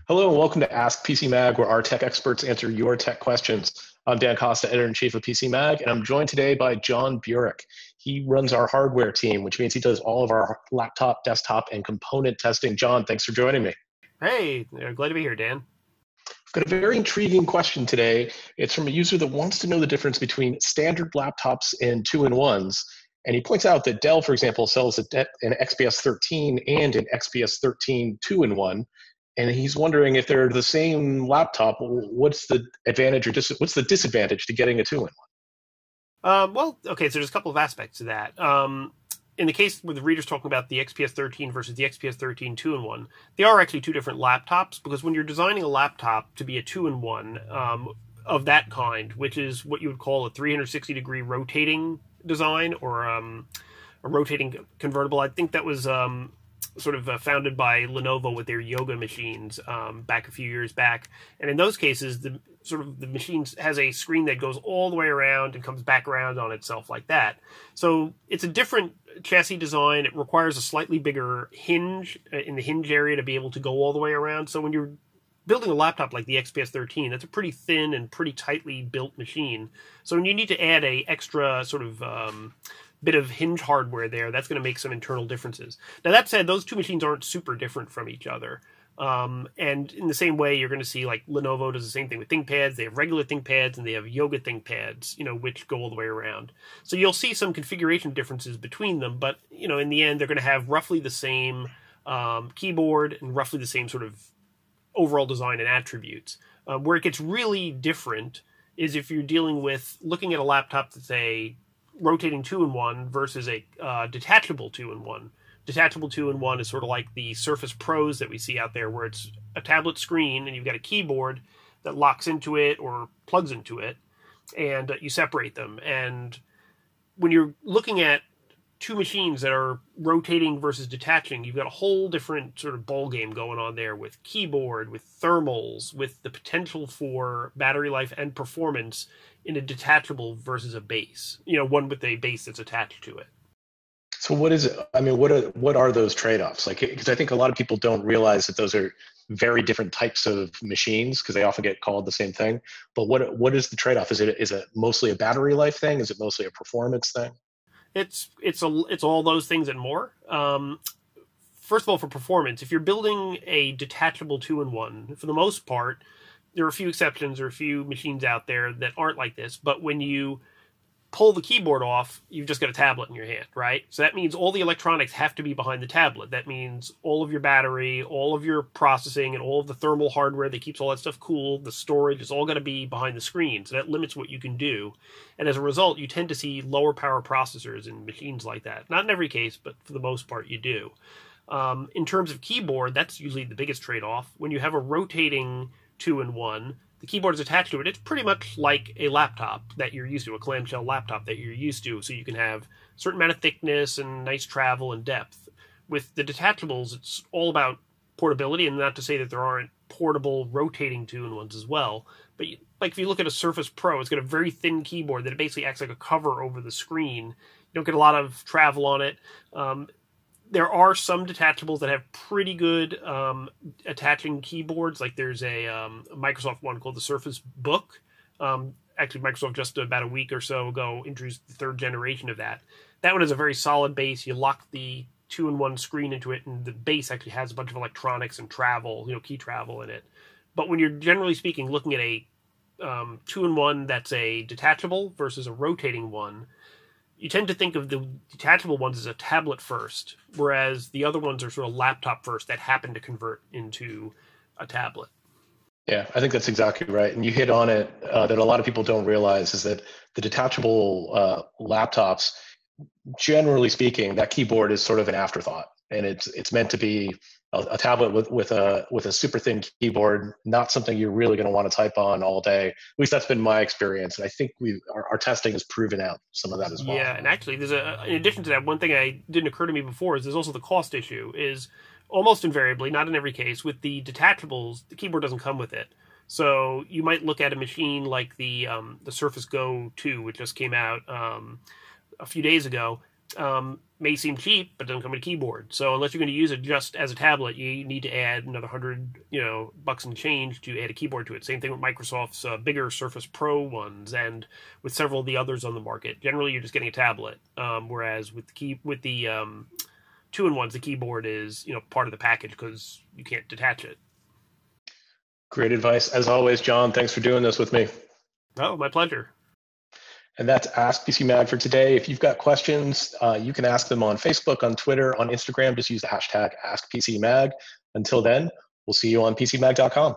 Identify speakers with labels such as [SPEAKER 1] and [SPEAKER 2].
[SPEAKER 1] Hello and welcome to Ask PCMag, where our tech experts answer your tech questions. I'm Dan Costa, editor-in-chief of PCMag, and I'm joined today by John Burek. He runs our hardware team, which means he does all of our laptop, desktop, and component testing. John, thanks for joining me.
[SPEAKER 2] Hey, glad to be here, Dan.
[SPEAKER 1] I've got a very intriguing question today. It's from a user that wants to know the difference between standard laptops and two-in-ones. And he points out that Dell, for example, sells an XPS 13 and an XPS 13 two-in-one. And he's wondering if they're the same laptop, what's the advantage or what's the disadvantage to getting a two-in-one?
[SPEAKER 2] Okay, so there's a couple of aspects to that. In the case where the reader's talking about the XPS 13 versus the XPS 13 two-in-one, they are actually two different laptops, because when you're designing a laptop to be a two-in-one of that kind, which is what you would call a 360-degree rotating design or a rotating convertible, I think that was sort of founded by Lenovo with their yoga machines back a few years back. And in those cases, the machine has a screen that goes all the way around and comes back around on itself like that. So it's a different chassis design. It requires a slightly bigger hinge in the hinge area to be able to go all the way around. So when you're building a laptop like the XPS 13, that's a pretty thin and pretty tightly built machine. So when you need to add a extra sort of bit of hinge hardware there, that's going to make some internal differences. Now, that said, those two machines aren't super different from each other. And in the same way, you're going to see like Lenovo does the same thing with ThinkPads. They have regular ThinkPads and they have yoga ThinkPads, which go all the way around. So you'll see some configuration differences between them, but, in the end, they're going to have roughly the same keyboard and roughly the same sort of overall design and attributes. Where it gets really different is if you're dealing with looking at a laptop that's a rotating two-in-one versus a detachable two-in-one. Detachable two-in-one is sort of like the Surface Pros that we see out there, where it's a tablet screen and you've got a keyboard that locks into it or plugs into it, and you separate them. And when you're looking at two machines that are rotating versus detaching, you've got a whole different sort of ball game going on there with keyboard, with thermals, with the potential for battery life and performance in a detachable versus a base, one with a base that's attached to it.
[SPEAKER 1] So what is it? I mean, what are those trade-offs? Like, because I think a lot of people don't realize that those are very different types of machines, because they often get called the same thing. But what is the trade-off? Is it mostly a battery life thing? Is it mostly a performance thing?
[SPEAKER 2] It's all those things and more. First of all, for performance, if you're building a detachable two-in-one, for the most part, there are a few exceptions or a few machines out there that aren't like this, but when you pull the keyboard off, you've just got a tablet in your hand, right? So that means all the electronics have to be behind the tablet. That means all of your battery, all of your processing, and all of the thermal hardware that keeps all that stuff cool, the storage, is all going to be behind the screen. So that limits what you can do. And as a result, you tend to see lower power processors in machines like that. Not in every case, but for the most part, you do. In terms of keyboard, that's usually the biggest trade-off. When you have a rotating two-in-one, the keyboard is attached to it. It's pretty much like a laptop that you're used to, a clamshell laptop that you're used to, so you can have a certain amount of thickness and nice travel and depth. With the detachables, it's all about portability, and not to say that there aren't portable rotating two-in-ones as well, but like if you look at a Surface Pro, it's got a very thin keyboard that it basically acts like a cover over the screen. You don't get a lot of travel on it. There are some detachables that have pretty good attaching keyboards. Like there's a Microsoft one called the Surface Book. Actually, Microsoft just about a week or so ago introduced the third generation of that. That one is a very solid base. You lock the two-in-one screen into it, and the base actually has a bunch of electronics and travel, key travel in it. But when you're generally speaking looking at a two-in-one that's a detachable versus a rotating one, you tend to think of the detachable ones as a tablet first, whereas the other ones are sort of laptop first that happen to convert into a tablet.
[SPEAKER 1] Yeah, I think that's exactly right. And you hit on it, that a lot of people don't realize is that the detachable laptops, generally speaking, that keyboard is sort of an afterthought, and it's meant to be a tablet with a super thin keyboard, not something you're really going to want to type on all day. At least that's been my experience, and I think our testing has proven out some of that as well.
[SPEAKER 2] Yeah, and actually, in addition to that, one thing I didn't occur to me before is there's also the cost issue. Is almost invariably, not in every case, with the detachables, the keyboard doesn't come with it. So you might look at a machine like the Surface Go 2, which just came out a few days ago. may seem cheap, but doesn't come with a keyboard. So unless you're going to use it just as a tablet, you need to add another $100, bucks and change to add a keyboard to it. Same thing with Microsoft's bigger Surface Pro ones, and with several of the others on the market. Generally, you're just getting a tablet. Whereas with the two-in-ones, the keyboard is part of the package because you can't detach it.
[SPEAKER 1] Great advice. As always, John, thanks for doing this with me.
[SPEAKER 2] Oh, my pleasure.
[SPEAKER 1] And that's Ask PCMag for today. If you've got questions, you can ask them on Facebook, on Twitter, on Instagram. Just use the hashtag AskPCMag. Until then, we'll see you on PCMag.com.